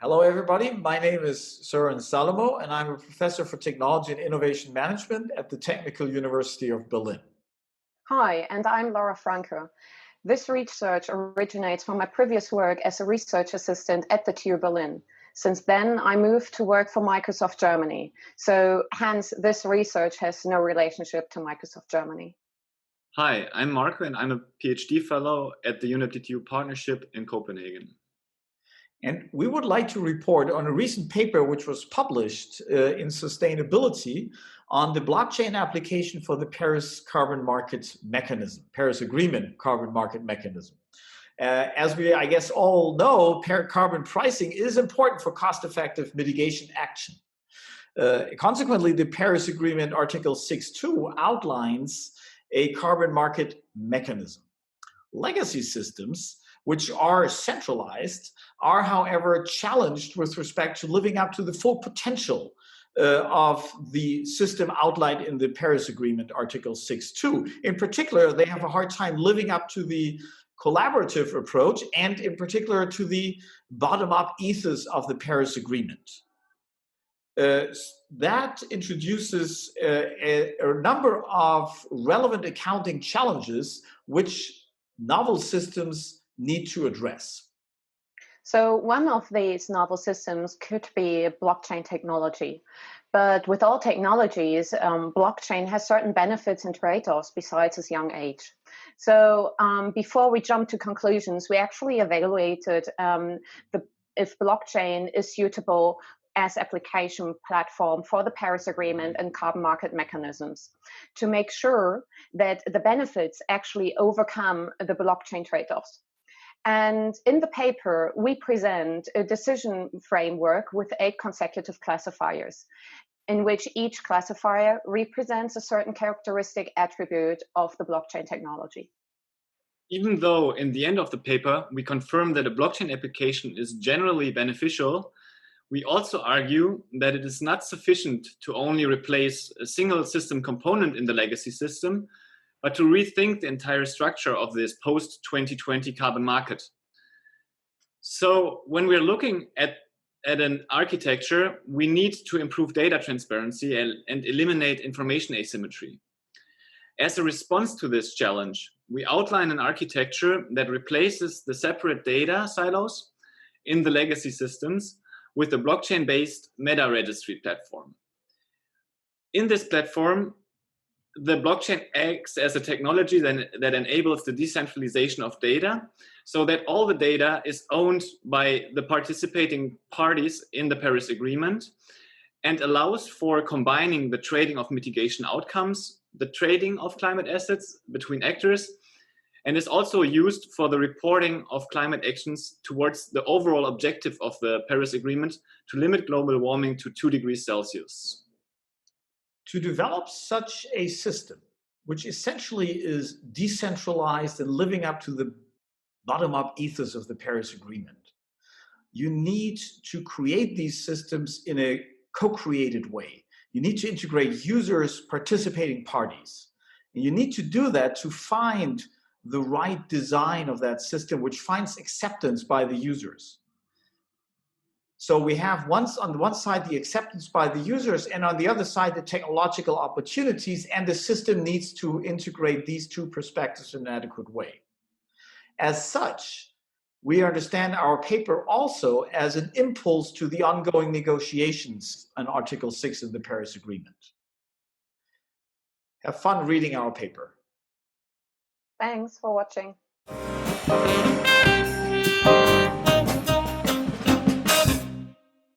Hello, everybody. My name is Søren Salomo, and I'm a professor for technology and innovation management at the Technical University of Berlin. Hi, and I'm Laura Franke. This research originates from my previous work as a research assistant at the TU Berlin. Since then, I moved to work for Microsoft Germany. So hence, this research has no relationship to Microsoft Germany. Hi, I'm Marco, and I'm a PhD fellow at the UNEP DTU Partnership in Copenhagen. And we would like to report on a recent paper which was published in Sustainability on the blockchain application for the Paris Carbon Market Mechanism, Paris Agreement Carbon Market Mechanism. As we, I guess, all know, carbon pricing is important for cost-effective mitigation action. Consequently, the Paris Agreement Article 6.2 outlines a carbon market mechanism. Legacy systems, which are centralized, are, however, challenged with respect to living up to the full potential of the system outlined in the Paris Agreement, Article 6.2. In particular, they have a hard time living up to the collaborative approach and, in particular, to the bottom-up ethos of the Paris Agreement. That introduces a number of relevant accounting challenges which novel systems need to address. So one of these novel systems could be blockchain technology. But with all technologies, blockchain has certain benefits and trade-offs besides its young age. So before we jump to conclusions, we actually evaluated if blockchain is suitable as application platform for the Paris Agreement and carbon market mechanisms to make sure that the benefits actually overcome the blockchain trade-offs. And in the paper, we present a decision framework with 8 consecutive classifiers, in which each classifier represents a certain characteristic attribute of the blockchain technology. Even though in the end of the paper, we confirm that a blockchain application is generally beneficial, we also argue that it is not sufficient to only replace a single system component in the legacy system, but to rethink the entire structure of this post-2020 carbon market. So when we're looking at an architecture, we need to improve data transparency and eliminate information asymmetry. As a response to this challenge, we outline an architecture that replaces the separate data silos in the legacy systems with a blockchain-based meta-registry platform. In this platform, the blockchain acts as a technology that enables the decentralization of data so that all the data is owned by the participating parties in the Paris Agreement and allows for combining the trading of mitigation outcomes, the trading of climate assets between actors, and is also used for the reporting of climate actions towards the overall objective of the Paris Agreement to limit global warming to 2 degrees Celsius. To develop such a system, which essentially is decentralized and living up to the bottom-up ethos of the Paris Agreement, you need to create these systems in a co-created way. You need to integrate users, participating parties. And you need to do that to find the right design of that system, which finds acceptance by the users. So we have on the one side the acceptance by the users, and on the other side the technological opportunities, and the system needs to integrate these 2 perspectives in an adequate way. As such, we understand our paper also as an impulse to the ongoing negotiations on Article 6 of the Paris Agreement. Have fun reading our paper. Thanks for watching.